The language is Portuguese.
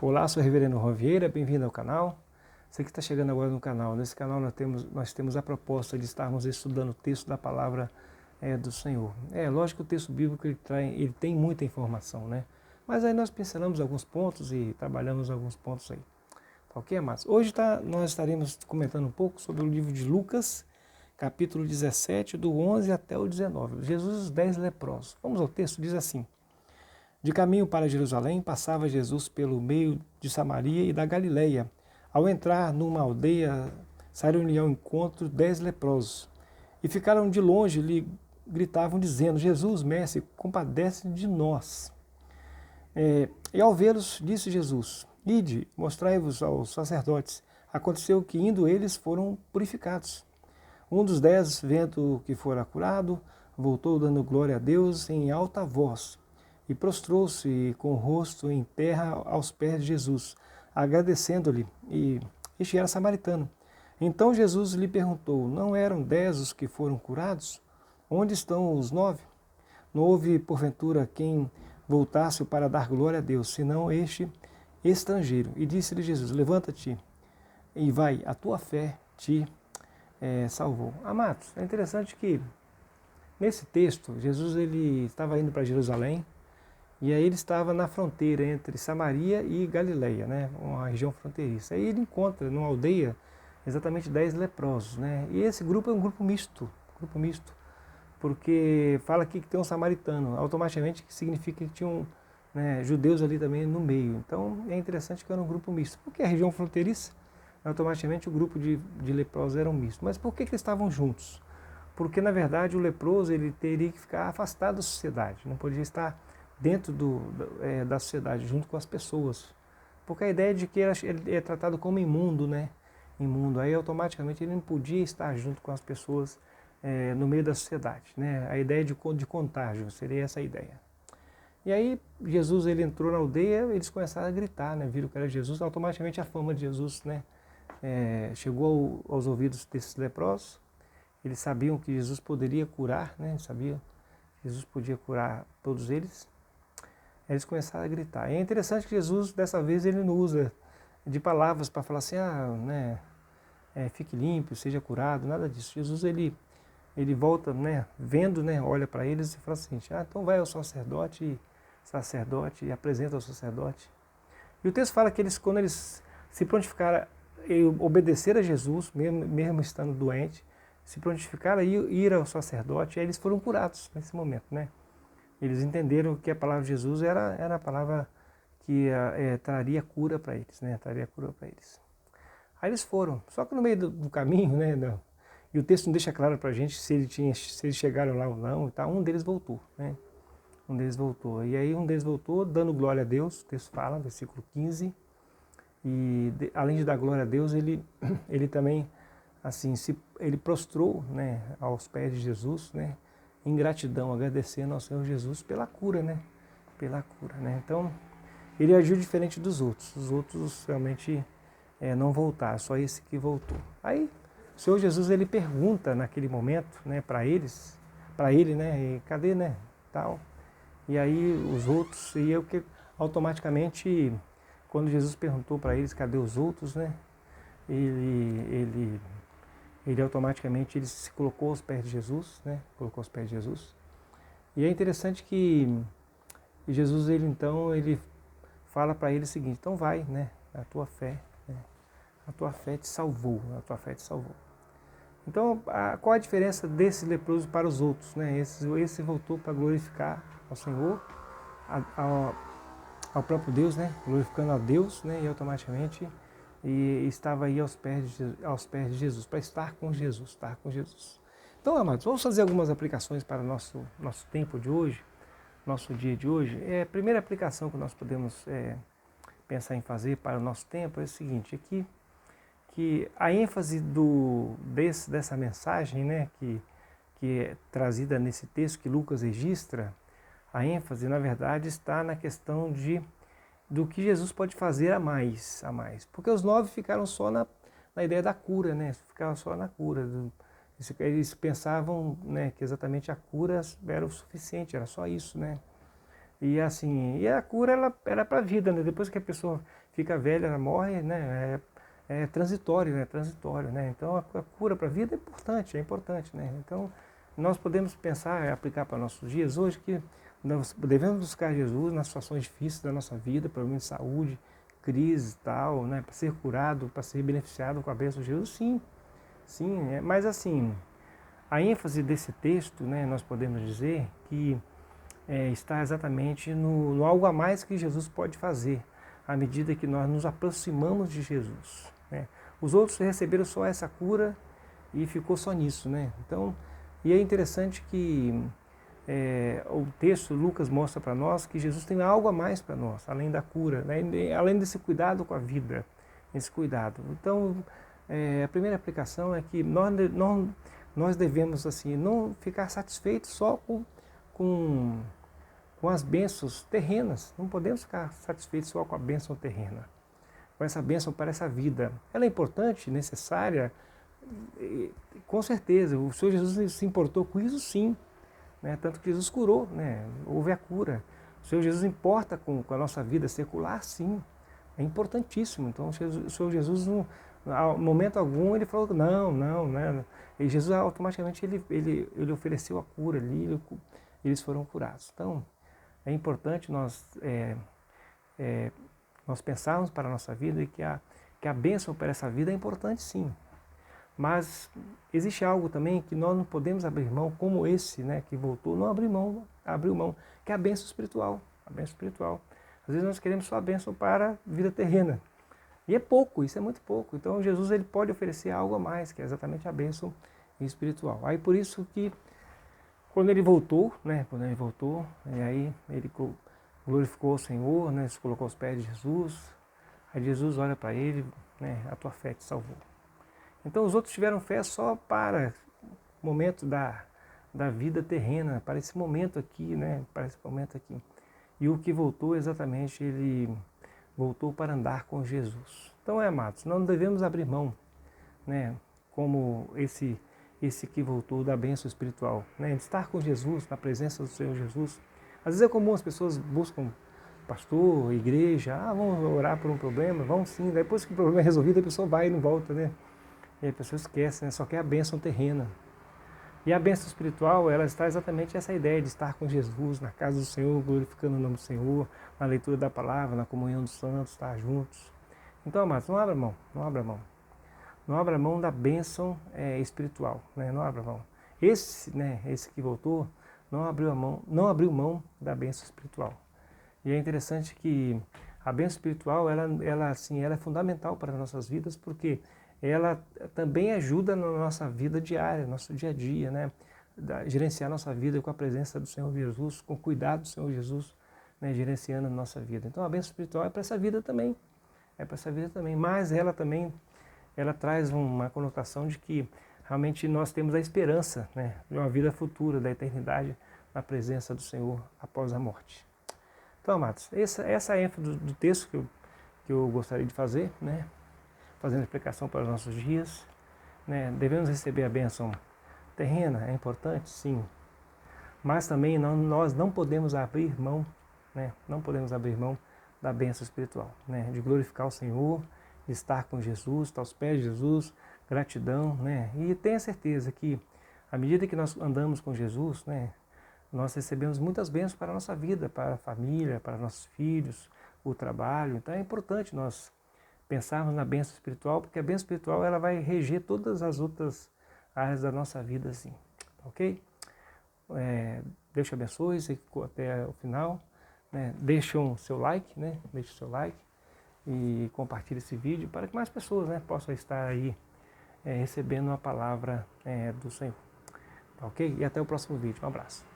Olá, sou o Reverendo Ron Vieira, bem-vindo ao canal. Você que está chegando agora no canal, nesse canal nós temos a proposta de estarmos estudando o texto da palavra do Senhor. Lógico que o texto bíblico ele tem muita informação, né? Mas aí nós pincelamos alguns pontos e trabalhamos alguns pontos aí. Tá ok, amados? Hoje nós estaremos comentando um pouco sobre o livro de Lucas, capítulo 17, do 11 até o 19. Jesus e os 10 leprosos. Vamos ao texto, diz assim: De caminho para Jerusalém, passava Jesus pelo meio de Samaria e da Galileia. Ao entrar numa aldeia, saíram-lhe ao encontro 10 leprosos. E ficaram de longe, lhe gritavam, dizendo: Jesus, mestre, compadece de nós. E ao vê-los, disse Jesus: Ide, mostrai-vos aos sacerdotes. Aconteceu que, indo eles, foram purificados. Um dos 10, vendo que fora curado, voltou dando glória a Deus em alta voz. E prostrou-se com o rosto em terra aos pés de Jesus, agradecendo-lhe, e este era samaritano. Então Jesus lhe perguntou: Não eram 10 os que foram curados? Onde estão os 9? Não houve, porventura, quem voltasse para dar glória a Deus, senão este estrangeiro. E disse-lhe Jesus: Levanta-te e vai, a tua fé te salvou. Amados, é interessante que nesse texto, Jesus ele estava indo para Jerusalém, e aí ele estava na fronteira entre Samaria e Galileia, né, uma região fronteiriça. Aí ele encontra numa aldeia exatamente 10 leprosos, né? E esse grupo é um grupo misto, porque fala aqui que tem um samaritano, automaticamente que significa que tinham judeus ali também no meio. Então é interessante que era um grupo misto, porque a região fronteiriça, automaticamente o grupo de leprosos era um misto. Mas por que eles estavam juntos? Porque na verdade o leproso ele teria que ficar afastado da sociedade, não podia estar dentro da sociedade, junto com as pessoas. Porque a ideia de que ele é tratado como imundo, né? Imundo, aí automaticamente ele não podia estar junto com as pessoas no meio da sociedade, né? A ideia de contágio, seria essa a ideia. E aí Jesus ele entrou na aldeia, eles começaram a gritar, né? Viram que era Jesus, automaticamente a fama de Jesus, né? Chegou aos ouvidos desses leprosos. Eles sabiam que Jesus poderia curar, né? Sabiam que Jesus podia curar todos eles. Eles começaram a gritar. E é interessante que Jesus, dessa vez, ele não usa de palavras para falar assim, fique limpo, seja curado, nada disso. Jesus, ele volta, né, vendo, né, olha para eles e fala assim, então vai ao sacerdote, e apresenta ao sacerdote. E o texto fala que quando eles se prontificaram e obedeceram a Jesus, mesmo estando doente, se prontificaram a ir ao sacerdote, aí eles foram curados nesse momento, né? Eles entenderam que a palavra de Jesus era a palavra que traria cura para eles, né? Traria cura para eles. Aí eles foram, só que no meio do caminho, né? E o texto não deixa claro para a gente se eles chegaram lá ou não, e tal. Um deles voltou, né? Um deles voltou. E aí um deles voltou dando glória a Deus, o texto fala, versículo 15. E além de dar glória a Deus, ele também, assim, ele prostrou, né, aos pés de Jesus, né? Em gratidão, agradecendo ao Senhor Jesus pela cura, né? Pela cura, né? Então, ele agiu diferente dos outros. Os outros realmente não voltaram, só esse que voltou. Aí, o Senhor Jesus, ele pergunta naquele momento, né, para ele, né, e cadê, né, tal. E aí os outros, e eu que automaticamente, quando Jesus perguntou para eles, cadê os outros, né, ele automaticamente se colocou aos pés de Jesus, né? Colocou aos pés de Jesus. E é interessante que Jesus, ele fala para ele o seguinte: então vai, né? A tua fé te salvou, a tua fé te salvou. Então, qual a diferença desse leproso para os outros, né? Esse voltou para glorificar ao Senhor, ao próprio Deus, né? Glorificando a Deus, né? E automaticamente estava aí aos pés de Jesus, para estar com Jesus, Então, amados, vamos fazer algumas aplicações para o nosso tempo de hoje, nosso dia de hoje. A primeira aplicação que nós podemos pensar em fazer para o nosso tempo é o seguinte, que a ênfase dessa mensagem, né, que é trazida nesse texto que Lucas registra, a ênfase, na verdade, está na questão do que Jesus pode fazer a mais. Porque os 9 ficaram só na ideia da cura, né? Ficaram só na cura. Eles pensavam, né, que exatamente a cura era o suficiente, era só isso, né? E assim, e a cura ela é para a vida, né? Depois que a pessoa fica velha, ela morre, né? É transitório, né? Transitório, né? Então a cura para a vida é importante, né? Então nós podemos pensar, aplicar para nossos dias hoje que nós devemos buscar Jesus nas situações difíceis da nossa vida, problemas de saúde, crise e tal, né? Para ser curado, para ser beneficiado com a bênção de Jesus, sim, sim, mas assim, a ênfase desse texto, né? Nós podemos dizer que está exatamente no algo a mais que Jesus pode fazer à medida que nós nos aproximamos de Jesus, né? Os outros receberam só essa cura e ficou só nisso, né? Então, e é interessante que o texto, Lucas mostra para nós que Jesus tem algo a mais para nós, além da cura, né? Além desse cuidado com a vida, esse cuidado. Então, a primeira aplicação é que nós devemos assim, não ficar satisfeitos só com, com as bênçãos terrenas, não podemos ficar satisfeitos só com a bênção terrena, com essa bênção para essa vida. Ela é importante, necessária, com certeza, o Senhor Jesus se importou com isso, sim, né? Tanto que Jesus curou, né? Houve a cura. O Senhor Jesus importa com a nossa vida secular, sim, é importantíssimo. Então o Senhor Jesus, no momento algum, ele falou não, não, né? E Jesus automaticamente ele ofereceu a cura ali, eles foram curados. Então é importante nós pensarmos para a nossa vida que a bênção para essa vida é importante, sim. Mas existe algo também que nós não podemos abrir mão, como esse, né, que voltou, não abriu mão, que é a bênção espiritual. A bênção espiritual. Às vezes nós queremos só a bênção para a vida terrena. E é pouco, isso é muito pouco. Então Jesus ele pode oferecer algo a mais, que é exatamente a bênção espiritual. Aí por isso que quando ele voltou, e aí ele glorificou o Senhor, né, se colocou aos pés de Jesus. Aí Jesus olha para ele, né, a tua fé te salvou. Então os outros tiveram fé só para o momento da vida terrena, para esse momento aqui, né? Para esse momento aqui. E o que voltou exatamente, ele voltou para andar com Jesus. Então, amados, não devemos abrir mão, né? Como esse que voltou da bênção espiritual, né? De estar com Jesus, na presença do Senhor Jesus. Às vezes é comum as pessoas buscam pastor, igreja, vamos orar por um problema, vão sim. Depois que o problema é resolvido, a pessoa vai e não volta, né? E a pessoa esquece, né? Só quer a bênção terrena. E a bênção espiritual, ela está exatamente essa ideia de estar com Jesus, na casa do Senhor, glorificando o nome do Senhor, na leitura da palavra, na comunhão dos santos, estar juntos. Então, amados, não abra mão, não abra mão. Não abra mão da bênção espiritual, né? Não abra mão. Esse que voltou, não abriu mão da bênção espiritual. E é interessante que a bênção espiritual, ela é fundamental para as nossas vidas, porque ela também ajuda na nossa vida diária, nosso dia a dia, né? Gerenciar nossa vida com a presença do Senhor Jesus, com o cuidado do Senhor Jesus, né? Gerenciando a nossa vida. Então a bênção espiritual é para essa vida também, mas ela também, ela traz uma conotação de que realmente nós temos a esperança, né? De uma vida futura, da eternidade, na presença do Senhor após a morte. Então, amados, essa é a ênfase do texto que eu gostaria de fazer, né? Fazendo explicação para os nossos dias, né? Devemos receber a bênção terrena, é importante, sim, mas também nós não podemos abrir mão, né? Não podemos abrir mão da bênção espiritual, né? De glorificar o Senhor, de estar com Jesus, estar aos pés de Jesus, gratidão, né? E tenha certeza que à medida que nós andamos com Jesus, né, nós recebemos muitas bênçãos para a nossa vida, para a família, para nossos filhos, o trabalho. Então é importante nós pensarmos na bênção espiritual, porque a bênção espiritual ela vai reger todas as outras áreas da nossa vida, assim, ok? Deus te abençoe, você ficou até o final, né? Deixa o seu like, né? Deixa o seu like e compartilhe esse vídeo para que mais pessoas, né, possam estar aí recebendo a palavra do Senhor, tá ok? E até o próximo vídeo, um abraço.